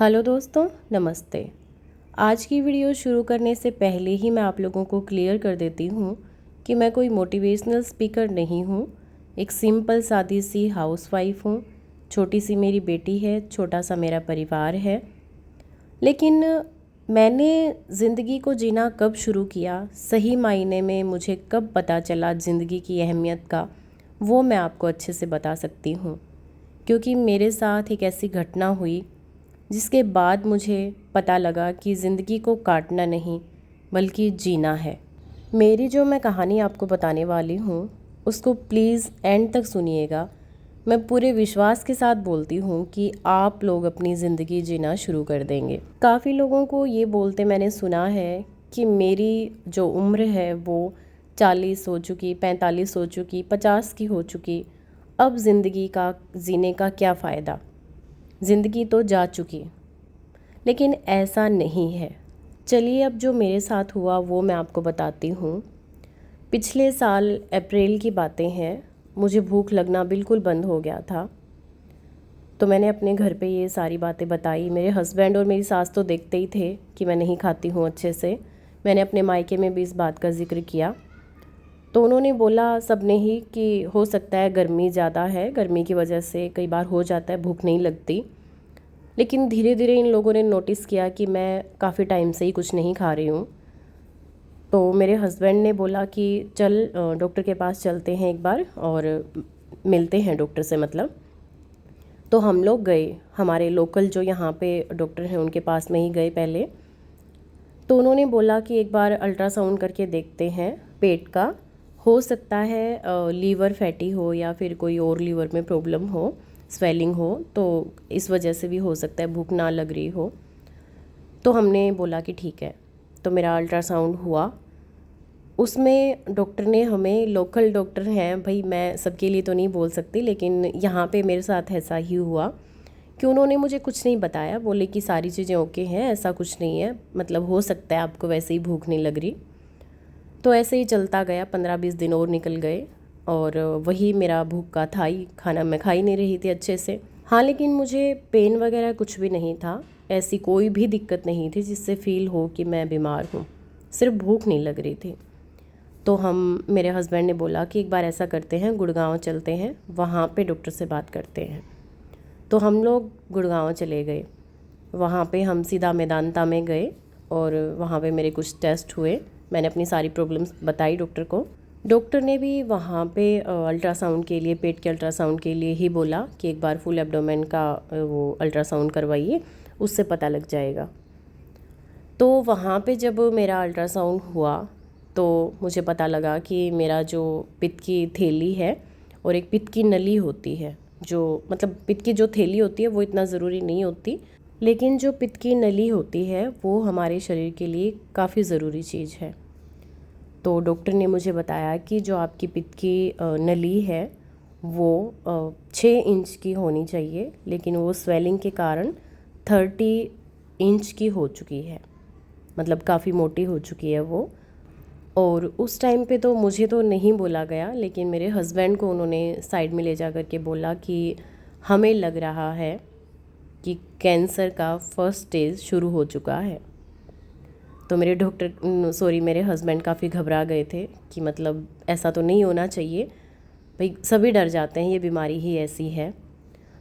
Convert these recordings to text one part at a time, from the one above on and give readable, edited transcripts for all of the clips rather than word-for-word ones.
Hello दोस्तों, नमस्ते। आज की वीडियो शुरू करने से पहले ही मैं आप लोगों को क्लियर कर देती हूँ कि मैं कोई मोटिवेशनल स्पीकर नहीं हूँ। एक सिंपल सादी सी हाउसवाइफ हूँ। छोटी सी मेरी बेटी है, छोटा सा मेरा परिवार है। लेकिन मैंने ज़िंदगी को जीना कब शुरू किया, सही मायने में मुझे कब पता चला ज़िंदगी की अहमियत का, वो मैं आपको अच्छे से बता सकती हूँ। क्योंकि मेरे साथ एक ऐसी घटना हुई जिसके बाद मुझे पता लगा कि ज़िंदगी को काटना नहीं बल्कि जीना है। मेरी जो मैं कहानी आपको बताने वाली हूँ उसको प्लीज़ एंड तक सुनिएगा। मैं पूरे विश्वास के साथ बोलती हूँ कि आप लोग अपनी ज़िंदगी जीना शुरू कर देंगे। काफ़ी लोगों को ये बोलते मैंने सुना है कि मेरी जो उम्र है वो 40 हो चुकी, 45 हो चुकी, 50 की हो चुकी, अब ज़िंदगी का जीने का क्या फ़ायदा, ज़िंदगी तो जा चुकी। लेकिन ऐसा नहीं है। चलिए अब जो मेरे साथ हुआ वो मैं आपको बताती हूँ। पिछले साल अप्रैल की बातें हैं। मुझे भूख लगना बिल्कुल बंद हो गया था। तो मैंने अपने घर पे ये सारी बातें बताई। मेरे हस्बैंड और मेरी सास तो देखते ही थे कि मैं नहीं खाती हूँ अच्छे से। मैंने अपने मायके में भी इस बात का ज़िक्र किया। तो उन्होंने बोला सबने ही कि हो सकता है गर्मी ज़्यादा है, गर्मी की वजह से कई बार हो जाता है, भूख नहीं लगती। लेकिन धीरे धीरे इन लोगों ने नोटिस किया कि मैं काफ़ी टाइम से ही कुछ नहीं खा रही हूँ। तो मेरे हस्बैंड ने बोला कि चल डॉक्टर के पास चलते हैं एक बार और मिलते हैं डॉक्टर से मतलब। तो हम लोग गए, हमारे लोकल जो यहाँ पे डॉक्टर हैं उनके पास में ही गए पहले। तो उन्होंने बोला कि एक बार अल्ट्रासाउंड करके देखते हैं पेट का। हो सकता है लीवर फैटी हो या फिर कोई और लीवर में प्रॉब्लम हो, स्वेलिंग हो, तो इस वजह से भी हो सकता है भूख ना लग रही हो। तो हमने बोला कि ठीक है। तो मेरा अल्ट्रासाउंड हुआ। उसमें डॉक्टर ने हमें, लोकल डॉक्टर हैं भाई, मैं सबके लिए तो नहीं बोल सकती, लेकिन यहाँ पे मेरे साथ ऐसा ही हुआ कि उन्होंने मुझे कुछ नहीं बताया। बोले कि सारी चीज़ें ओके हैं, ऐसा कुछ नहीं है, मतलब हो सकता है आपको वैसे ही भूख नहीं लग रही। तो ऐसे ही चलता गया, 15-20 दिन और निकल गए और वही मेरा भूख का था ही, खाना मैं खा ही नहीं रही थी अच्छे से। हाँ, लेकिन मुझे पेन वगैरह कुछ भी नहीं था, ऐसी कोई भी दिक्कत नहीं थी जिससे फ़ील हो कि मैं बीमार हूँ, सिर्फ भूख नहीं लग रही थी। तो मेरे हस्बैंड ने बोला कि एक बार ऐसा करते हैं, गुड़गांव चलते हैं, वहाँ पे डॉक्टर से बात करते हैं। तो हम लोग गुड़गांव चले गए। वहाँ पे हम सीधा मेदांता में गए और वहाँ पे मेरे कुछ टेस्ट हुए। मैंने अपनी सारी प्रॉब्लम्स बताई डॉक्टर को। डॉक्टर ने भी वहाँ पे अल्ट्रासाउंड के लिए, पेट के अल्ट्रासाउंड के लिए ही बोला कि एक बार फुल एब्डोमेन का वो अल्ट्रासाउंड करवाइए, उससे पता लग जाएगा। तो वहाँ पे जब मेरा अल्ट्रासाउंड हुआ तो मुझे पता लगा कि मेरा जो पित्त की थैली है और एक पित्त की नली होती है, जो मतलब पित्त की जो थैली होती है वो इतना ज़रूरी नहीं होती, लेकिन जो पित्त की नली होती है वो हमारे शरीर के लिए काफ़ी ज़रूरी चीज़ है। तो डॉक्टर ने मुझे बताया कि जो आपकी पित्त की नली है वो 6 इंच की होनी चाहिए, लेकिन वो स्वेलिंग के कारण 30 इंच की हो चुकी है, मतलब काफ़ी मोटी हो चुकी है वो। और उस टाइम पे तो मुझे तो नहीं बोला गया, लेकिन मेरे हस्बैंड को उन्होंने साइड में ले जा कर के बोला कि हमें लग रहा है कि कैंसर का फर्स्ट स्टेज शुरू हो चुका है। तो मेरे हस्बैंड काफ़ी घबरा गए थे कि मतलब ऐसा तो नहीं होना चाहिए भाई, सभी डर जाते हैं, ये बीमारी ही ऐसी है।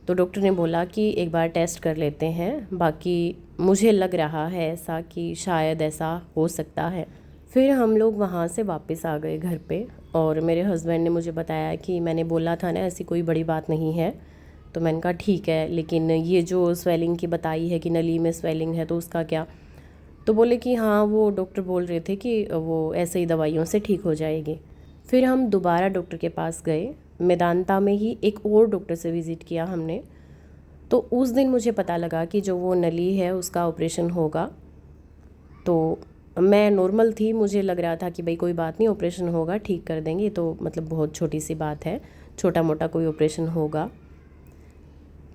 तो डॉक्टर ने बोला कि एक बार टेस्ट कर लेते हैं, बाकी मुझे लग रहा है ऐसा कि शायद ऐसा हो सकता है। फिर हम लोग वहाँ से वापस आ गए घर पे और मेरे हस्बैंड ने मुझे बताया कि मैंने बोला था ना ऐसी कोई बड़ी बात नहीं है। तो मैंने कहा ठीक है, लेकिन ये जो स्वेलिंग की बताई है कि नली में स्वेलिंग है तो उसका क्या। तो बोले कि हाँ, वो डॉक्टर बोल रहे थे कि वो ऐसे ही दवाइयों से ठीक हो जाएगी। फिर हम दोबारा डॉक्टर के पास गए, मेदांता में ही एक और डॉक्टर से विज़िट किया हमने। तो उस दिन मुझे पता लगा कि जो वो नली है उसका ऑपरेशन होगा। तो मैं नॉर्मल थी, मुझे लग रहा था कि भाई कोई बात नहीं, ऑपरेशन होगा, ठीक कर देंगे, तो मतलब बहुत छोटी सी बात है, छोटा मोटा कोई ऑपरेशन होगा।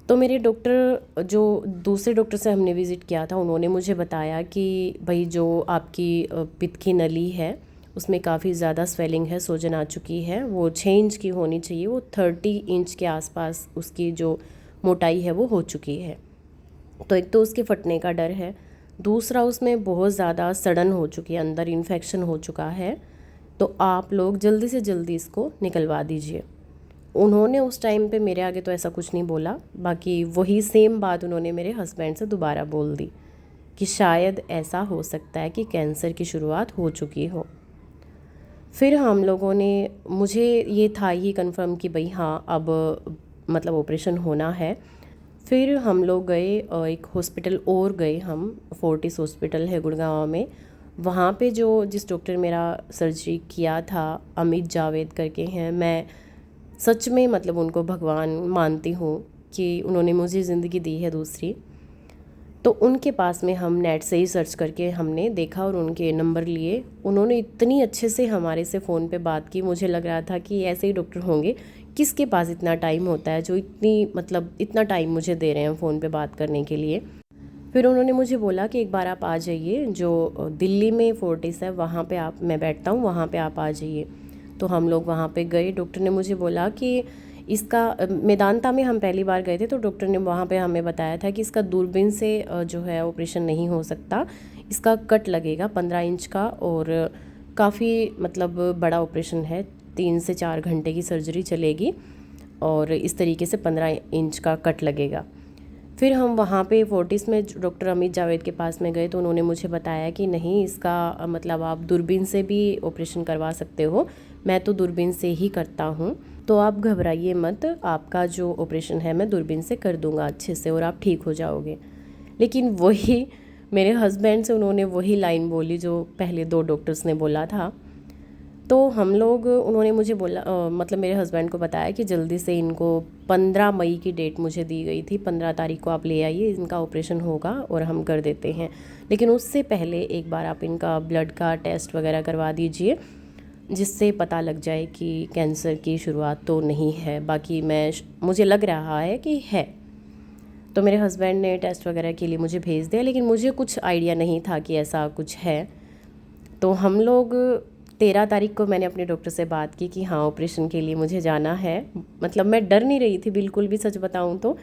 तो मेरे डॉक्टर, जो दूसरे डॉक्टर से हमने विज़िट किया था, उन्होंने मुझे बताया कि भाई जो आपकी पित्त की नली है उसमें काफ़ी ज़्यादा स्वेलिंग है, सूजन आ चुकी है, वो 6 इंच की होनी चाहिए, वो 30 इंच के आसपास उसकी जो मोटाई है वो हो चुकी है। तो एक तो उसके फटने का डर है, दूसरा उसमें बहुत ज़्यादा सड़न हो चुकी है, अंदर इन्फेक्शन हो चुका है, तो आप लोग जल्दी से जल्दी इसको निकलवा दीजिए। उन्होंने उस टाइम पे मेरे आगे तो ऐसा कुछ नहीं बोला, बाकी वही सेम बात उन्होंने मेरे हस्बैंड से दोबारा बोल दी कि शायद ऐसा हो सकता है कि कैंसर की शुरुआत हो चुकी हो। फिर हम लोगों ने, मुझे ये था ही कंफर्म कि भाई हाँ अब मतलब ऑपरेशन होना है। फिर हम लोग गए एक हॉस्पिटल और गए हम, फोर्टिस हॉस्पिटल है गुड़गांव में। वहाँ पे जिस डॉक्टर मेरा सर्जरी किया था, अमित जावेद करके हैं, मैं सच में मतलब उनको भगवान मानती हूँ कि उन्होंने मुझे ज़िंदगी दी है दूसरी। तो उनके पास में हम नेट से ही सर्च करके हमने देखा और उनके नंबर लिए। उन्होंने इतनी अच्छे से हमारे से फ़ोन पे बात की, मुझे लग रहा था कि ऐसे ही डॉक्टर होंगे, किसके पास इतना टाइम होता है जो इतना टाइम मुझे दे रहे हैं फ़ोन पे बात करने के लिए। फिर उन्होंने मुझे बोला कि एक बार आप आ जाइए, जो दिल्ली में फोर्टिस है वहाँ पे मैं बैठता हूँ, वहाँ पे आप आ जाइए। तो हम लोग वहाँ पे गए। डॉक्टर ने मुझे बोला कि इसका मेदांता में हम पहली बार गए थे, तो डॉक्टर ने वहाँ पे हमें बताया था कि इसका दूरबीन से जो है ऑपरेशन नहीं हो सकता, इसका कट लगेगा 15 इंच का, और काफ़ी मतलब बड़ा ऑपरेशन है, 3 से 4 घंटे की सर्जरी चलेगी और इस तरीके से 15 इंच का कट लगेगा। फिर हम वहाँ पे फोर्टिस में डॉक्टर अमित जावेद के पास में गए, तो उन्होंने मुझे बताया कि नहीं, इसका मतलब आप दूरबीन से भी ऑपरेशन करवा सकते हो, मैं तो दूरबीन से ही करता हूँ, तो आप घबराइए मत, आपका जो ऑपरेशन है मैं दूरबीन से कर दूँगा अच्छे से और आप ठीक हो जाओगे। लेकिन वही मेरे हस्बैंड से उन्होंने वही लाइन बोली जो पहले 2 डॉक्टर्स ने बोला था। तो हम लोग, उन्होंने मुझे बोला मतलब मेरे हस्बैंड को बताया कि जल्दी से इनको 15 मई की डेट मुझे दी गई थी, 15 तारीख को आप ले आइए, इनका ऑपरेशन होगा और हम कर देते हैं। लेकिन उससे पहले एक बार आप इनका ब्लड का टेस्ट वगैरह करवा दीजिए, जिससे पता लग जाए कि कैंसर की शुरुआत तो नहीं है। बाकी मुझे लग रहा है कि है। तो मेरे हस्बैंड ने टेस्ट वगैरह के लिए मुझे भेज दिया, लेकिन मुझे कुछ आइडिया नहीं था कि ऐसा कुछ है। तो हम लोग 13 तारीख को मैंने अपने डॉक्टर से बात की कि हाँ ऑपरेशन के लिए मुझे जाना है। मतलब मैं डर नहीं रही थी बिल्कुल भी, सच बताऊँ तो।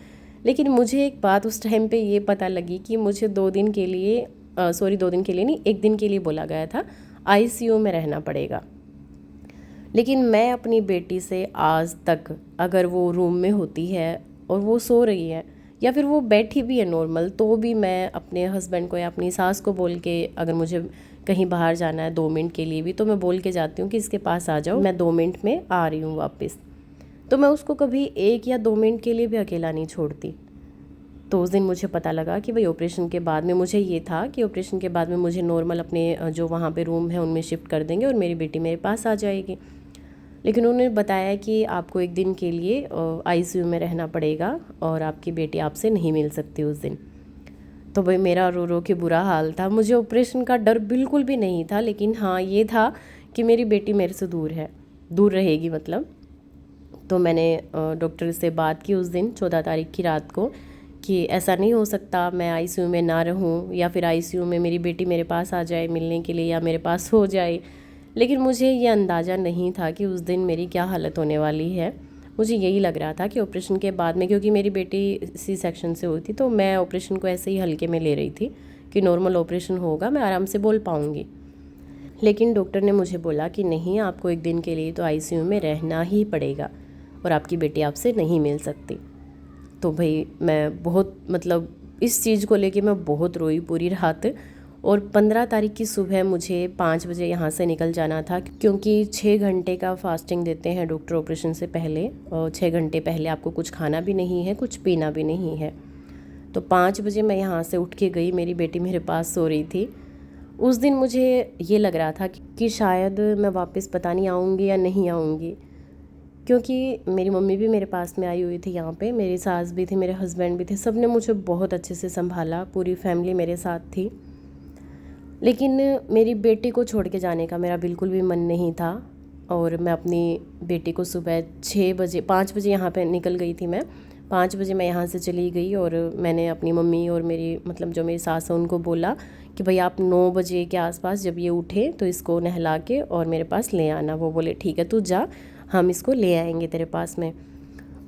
लेकिन मुझे एक बात उस टाइम पे ये पता लगी कि मुझे 2 दिन के लिए 2 दिन के लिए नहीं, 1 दिन के लिए बोला गया था, आईसीयू में रहना पड़ेगा। लेकिन मैं अपनी बेटी से आज तक, अगर वो रूम में होती है और वो सो रही है या फिर वो बैठी भी है नॉर्मल, तो भी मैं अपने हस्बैंड को या अपनी सास को बोल के, अगर मुझे कहीं बाहर जाना है 2 मिनट के लिए भी, तो मैं बोल के जाती हूँ कि इसके पास आ जाओ, मैं 2 मिनट में आ रही हूँ वापस। तो मैं उसको कभी 1 या 2 मिनट के लिए भी अकेला नहीं छोड़ती। तो उस दिन मुझे पता लगा कि भाई ऑपरेशन के बाद में, मुझे ये था कि ऑपरेशन के बाद में मुझे नॉर्मल अपने जो वहाँ पे रूम है उनमें शिफ्ट कर देंगे और मेरी बेटी मेरे पास आ जाएगी। लेकिन उन्होंने बताया कि आपको 1 दिन के लिए आईसीयू में रहना पड़ेगा और आपकी बेटी आपसे नहीं मिल सकती उस दिन। तो भाई मेरा रो रो के बुरा हाल था। मुझे ऑपरेशन का डर बिल्कुल भी नहीं था, लेकिन हाँ ये था कि मेरी बेटी मेरे से दूर रहेगी मतलब। तो मैंने डॉक्टर से बात की उस दिन 14 तारीख की रात को कि ऐसा नहीं हो सकता, मैं आईसीयू में ना रहूं या फिर आईसीयू में मेरी बेटी मेरे पास आ जाए मिलने के लिए या मेरे पास हो जाए। लेकिन मुझे ये अंदाज़ा नहीं था कि उस दिन मेरी क्या हालत होने वाली है। मुझे यही लग रहा था कि ऑपरेशन के बाद में, क्योंकि मेरी बेटी सी सेक्शन से हुई थी, तो मैं ऑपरेशन को ऐसे ही हल्के में ले रही थी कि नॉर्मल ऑपरेशन होगा, मैं आराम से बोल पाऊँगी। लेकिन डॉक्टर ने मुझे बोला कि नहीं, आपको 1 दिन के लिए तो आईसीयू में रहना ही पड़ेगा और आपकी बेटी आपसे नहीं मिल सकती। तो भाई मैं बहुत, मतलब इस चीज़ को लेके मैं बहुत रोई पूरी रात। और 15 तारीख की सुबह मुझे 5 बजे यहाँ से निकल जाना था, क्योंकि 6 घंटे का फास्टिंग देते हैं डॉक्टर ऑपरेशन से पहले, और 6 घंटे पहले आपको कुछ खाना भी नहीं है, कुछ पीना भी नहीं है। तो 5 बजे मैं यहाँ से उठ के गई, मेरी बेटी मेरे पास सो रही थी। उस दिन मुझे ये लग रहा था कि शायद मैं वापस पता नहीं आऊँगी या नहीं आऊँगी, क्योंकि मेरी मम्मी भी मेरे पास में आई हुई थी यहाँ पे, मेरी सास भी थी, मेरे हस्बैंड भी थे, सब ने मुझे बहुत अच्छे से संभाला, पूरी फैमिली मेरे साथ थी। लेकिन मेरी बेटी को छोड़ के जाने का मेरा बिल्कुल भी मन नहीं था। और मैं अपनी बेटी को सुबह 5 बजे यहाँ पे निकल गई थी मैं। 5 बजे मैं यहाँ से चली गई और मैंने अपनी मम्मी और मेरी, मतलब जो मेरी सास है, उनको बोला कि भाई आप 9 बजे के आसपास जब ये उठे तो इसको नहला के और मेरे पास ले आना। वो बोले ठीक है तू जा, हम इसको ले आएंगे तेरे पास में।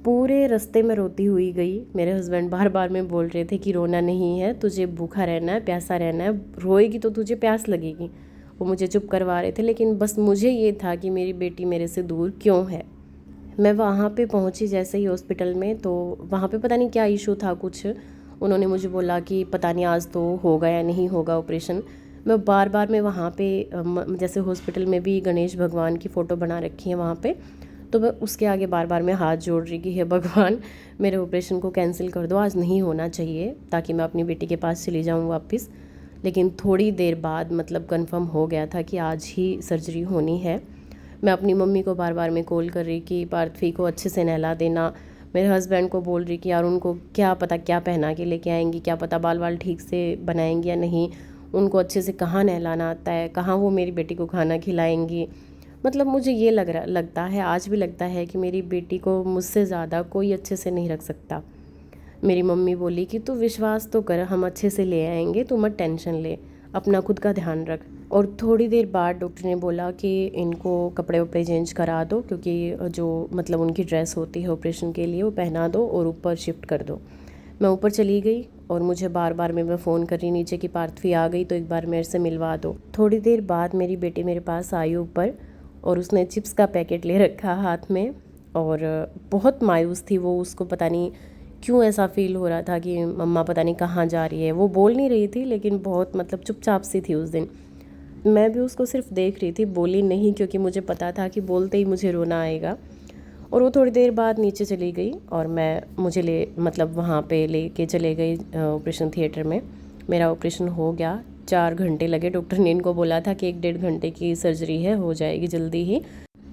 पूरे रास्ते में रोती हुई गई। मेरे हस्बैंड बार बार में बोल रहे थे कि रोना नहीं है, तुझे भूखा रहना है, प्यासा रहना है, रोएगी तो तुझे प्यास लगेगी। वो मुझे चुप करवा रहे थे, लेकिन बस मुझे ये था कि मेरी बेटी मेरे से दूर क्यों है। मैं वहाँ पे पहुँची जैसे ही हॉस्पिटल में, तो वहाँ पे पता नहीं क्या इशू था कुछ। उन्होंने मुझे बोला कि पता नहीं आज तो होगा या नहीं होगा ऑपरेशन। मैं बार बार में वहाँ पे जैसे हॉस्पिटल में भी गणेश भगवान की फ़ोटो बना रखी है वहाँ पे, तो मैं उसके आगे बार बार में हाथ जोड़ रही कि हे भगवान, मेरे ऑपरेशन को कैंसिल कर दो, आज नहीं होना चाहिए, ताकि मैं अपनी बेटी के पास चली जाऊँ वापस। लेकिन थोड़ी देर बाद मतलब कंफर्म हो गया था कि आज ही सर्जरी होनी है। मैं अपनी मम्मी को बार बार में कॉल कर रही कि पार्थवी को अच्छे से नहला देना। मेरे हस्बैंड को बोल रही कि यार उनको क्या पता क्या पहना के लेके आएंगी, क्या पता बाल वाल ठीक से बनाएंगी या नहीं, उनको अच्छे से कहाँ नहलाना आता है, कहाँ वो मेरी बेटी को खाना खिलाएंगी। मतलब मुझे ये लगता है, आज भी लगता है कि मेरी बेटी को मुझसे ज़्यादा कोई अच्छे से नहीं रख सकता। मेरी मम्मी बोली कि तू विश्वास तो कर, हम अच्छे से ले आएंगे, तू मत टेंशन ले, अपना खुद का ध्यान रख। और थोड़ी देर बाद डॉक्टर ने बोला कि इनको कपड़े वपड़े चेंज करा दो, क्योंकि जो मतलब उनकी ड्रेस होती है ऑपरेशन के लिए वो पहना दो और ऊपर शिफ्ट कर दो। मैं ऊपर चली गई और मुझे बार बार में मैं फ़ोन कर रही नीचे कि पार्थवी आ गई तो एक बार मेरे से मिलवा दो। थोड़ी देर बाद मेरी बेटी मेरे पास आई ऊपर, और उसने चिप्स का पैकेट ले रखा हाथ में, और बहुत मायूस थी वो। उसको पता नहीं क्यों ऐसा फील हो रहा था कि मम्मा पता नहीं कहाँ जा रही है। वो बोल नहीं रही थी, लेकिन बहुत मतलब चुपचाप सी थी उस दिन। मैं भी उसको सिर्फ देख रही थी, बोली नहीं, क्योंकि मुझे पता था कि बोलते ही मुझे रोना आएगा। और वो थोड़ी देर बाद नीचे चली गई और मुझे मतलब वहाँ पे लेके चले गई ऑपरेशन थिएटर में। मेरा ऑपरेशन हो गया, 4 घंटे लगे। डॉक्टर ने इनको बोला था कि 1-1.5 घंटे की सर्जरी है, हो जाएगी जल्दी ही।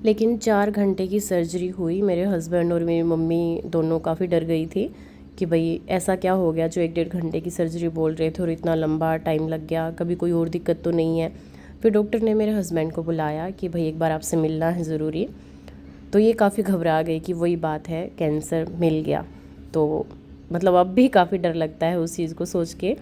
लेकिन 4 घंटे की सर्जरी हुई। मेरे हस्बैंड और मेरी मम्मी दोनों काफ़ी डर गई थी कि भाई ऐसा क्या हो गया जो 1-1.5 घंटे की सर्जरी बोल रहे थे और इतना लंबा टाइम लग गया, कभी कोई और दिक्कत तो नहीं है। फिर डॉक्टर ने मेरे हस्बैंड को बुलाया कि भाई एक बार आपसे मिलना है ज़रूरी। तो ये काफ़ी घबरा गई कि वही बात है, कैंसर मिल गया। तो मतलब अब भी काफ़ी डर लगता है उस चीज़ को सोच के।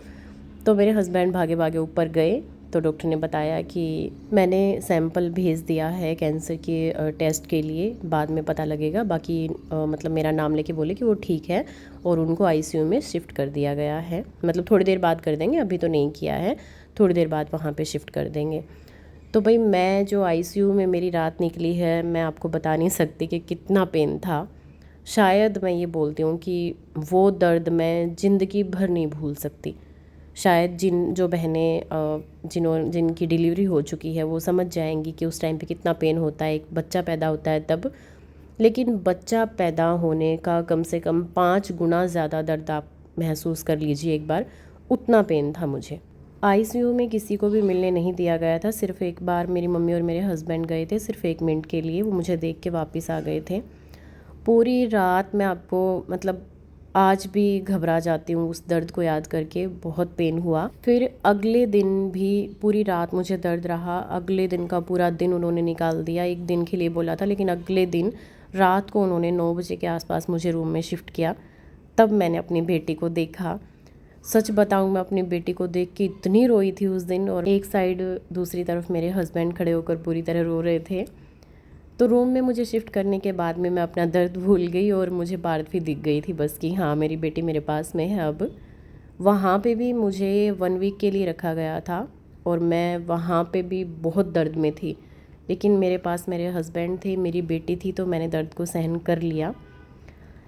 तो मेरे हस्बैंड भागे भागे ऊपर गए, तो डॉक्टर ने बताया कि मैंने सैंपल भेज दिया है कैंसर के टेस्ट के लिए, बाद में पता लगेगा। बाकी मतलब मेरा नाम लेके बोले कि वो ठीक है और उनको आईसीयू में शिफ्ट कर दिया गया है। मतलब थोड़ी देर बाद कर देंगे, अभी तो नहीं किया है, थोड़ी देर बाद वहाँ पे शिफ्ट कर देंगे। तो भाई मैं जो आईसीयू में मेरी रात निकली है, मैं आपको बता नहीं सकती कि कितना पेन था। शायद मैं ये बोलती हूँ कि वो दर्द मैं ज़िंदगी भर नहीं भूल सकती। शायद जो बहनें जिनकी डिलीवरी हो चुकी है वो समझ जाएंगी कि उस टाइम पे कितना पेन होता है, एक बच्चा पैदा होता है तब। लेकिन बच्चा पैदा होने का कम से कम 5 गुना ज़्यादा दर्द आप महसूस कर लीजिए एक बार, उतना पेन था मुझे। आईसीयू में किसी को भी मिलने नहीं दिया गया था। सिर्फ एक बार मेरी मम्मी और मेरे हस्बैंड गए थे, सिर्फ 1 मिनट के लिए, वो मुझे देख के वापस आ गए थे। पूरी रात मैं आपको मतलब आज भी घबरा जाती हूँ उस दर्द को याद करके, बहुत पेन हुआ। फिर अगले दिन भी पूरी रात मुझे दर्द रहा। अगले दिन का पूरा दिन उन्होंने निकाल दिया, एक दिन के लिए बोला था, लेकिन अगले दिन रात को उन्होंने 9 बजे के आसपास मुझे रूम में शिफ्ट किया। तब मैंने अपनी बेटी को देखा। सच बताऊं, मैं अपनी बेटी को देख के इतनी रोई थी उस दिन, और एक साइड दूसरी तरफ मेरे हस्बैंड खड़े होकर पूरी तरह रो रहे थे। तो रूम में मुझे शिफ्ट करने के बाद में मैं अपना दर्द भूल गई और मुझे पार्थवी दिख गई थी बस कि हाँ मेरी बेटी मेरे पास में है अब। वहाँ पे भी मुझे 1 वीक के लिए रखा गया था और मैं वहाँ पे भी बहुत दर्द में थी, लेकिन मेरे पास मेरे हस्बैंड थे, मेरी बेटी थी, तो मैंने दर्द को सहन कर लिया।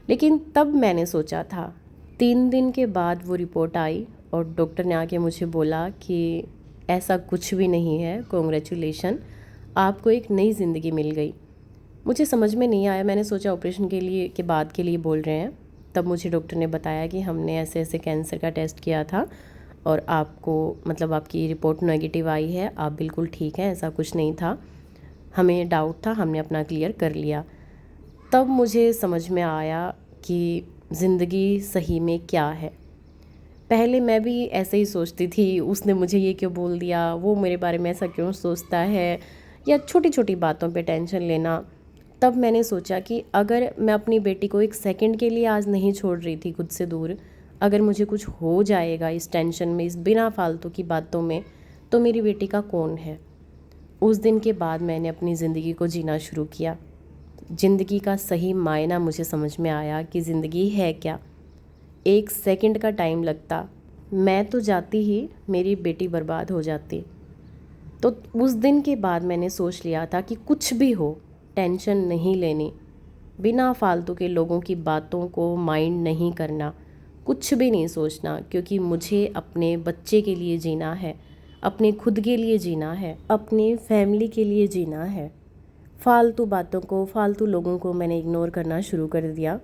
लेकिन तब मैंने सोचा था, 3 दिन के बाद वो रिपोर्ट आई और डॉक्टर ने आके मुझे बोला कि ऐसा कुछ भी नहीं है, कॉन्ग्रेचुलेशन, आपको एक नई ज़िंदगी मिल गई। मुझे समझ में नहीं आया, मैंने सोचा ऑपरेशन के बाद के लिए बोल रहे हैं। तब मुझे डॉक्टर ने बताया कि हमने ऐसे ऐसे कैंसर का टेस्ट किया था और आपको मतलब आपकी रिपोर्ट नेगेटिव आई है, आप बिल्कुल ठीक हैं, ऐसा कुछ नहीं था, हमें डाउट था, हमने अपना क्लियर कर लिया। तब मुझे समझ में आया कि ज़िंदगी सही में क्या है। पहले मैं भी ऐसे ही सोचती थी, उसने मुझे ये क्यों बोल दिया, वो मेरे बारे में ऐसा क्यों सोचता है, या छोटी छोटी बातों पे टेंशन लेना। तब मैंने सोचा कि अगर मैं अपनी बेटी को 1 सेकंड के लिए आज नहीं छोड़ रही थी खुद से दूर, अगर मुझे कुछ हो जाएगा इस टेंशन में, इस बिना फालतू की बातों में, तो मेरी बेटी का कौन है। उस दिन के बाद मैंने अपनी ज़िंदगी को जीना शुरू किया। ज़िंदगी का सही मायना मुझे समझ में आया कि ज़िंदगी है क्या। 1 सेकंड का टाइम लगता, मैं तो जाती ही मेरी बेटी बर्बाद हो जाती। तो उस दिन के बाद मैंने सोच लिया था कि कुछ भी हो टेंशन नहीं लेनी, बिना फालतू के लोगों की बातों को माइंड नहीं करना, कुछ भी नहीं सोचना, क्योंकि मुझे अपने बच्चे के लिए जीना है, अपने खुद के लिए जीना है, अपनी फैमिली के लिए जीना है। फालतू बातों को, फालतू लोगों को मैंने इग्नोर करना शुरू कर दिया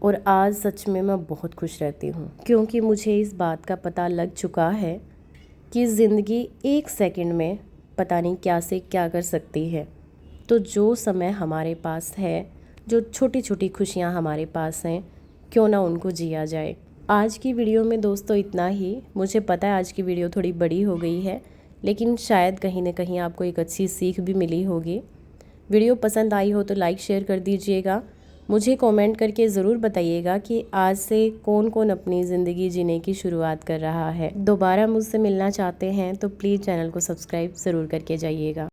और आज सच में मैं बहुत खुश रहती हूँ, क्योंकि मुझे इस बात का पता लग चुका है कि ज़िंदगी 1 सेकंड में पता नहीं क्या से क्या कर सकती है। तो जो समय हमारे पास है, जो छोटी छोटी खुशियाँ हमारे पास हैं, क्यों ना उनको जिया जाए। आज की वीडियो में दोस्तों इतना ही। मुझे पता है आज की वीडियो थोड़ी बड़ी हो गई है, लेकिन शायद कहीं ना कहीं आपको एक अच्छी सीख भी मिली होगी। वीडियो पसंद आई हो तो लाइक शेयर कर दीजिएगा। मुझे कमेंट करके ज़रूर बताइएगा कि आज से कौन कौन अपनी ज़िंदगी जीने की शुरुआत कर रहा है। दोबारा मुझसे मिलना चाहते हैं तो प्लीज़ चैनल को सब्सक्राइब ज़रूर करके जाइएगा।